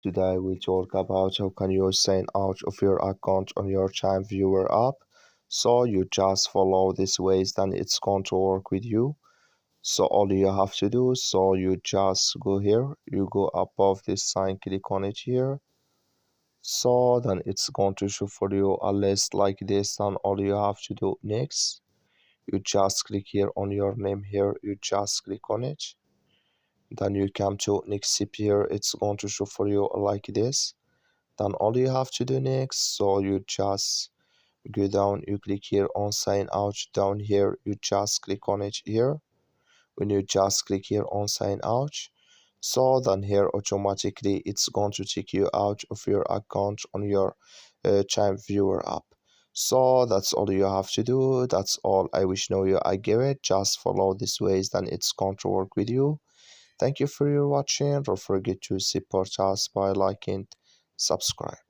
Today we talk about how can you sign out of your account on your TeamViewer app. So you just follow these ways, then it's going to work with you. So all you have to do, so you just go here, you go above this sign, click on it here. So then it's going to show for you a list like this. Then all you have to do next, you just click here on your name here, you just click on it. Then you come to next step here, it's going to show for you like this. Then all you have to do next, so you just go down, you click here on sign out. Down here you just click on it here. When you just click here on sign out, so then here automatically it's going to take you out of your account on your TeamViewer app. So that's all you have to do. That's all I wish know you I give it. Just follow these ways, then it's going to work with you. Thank you for your watching. Don't forget to support us by liking, subscribe.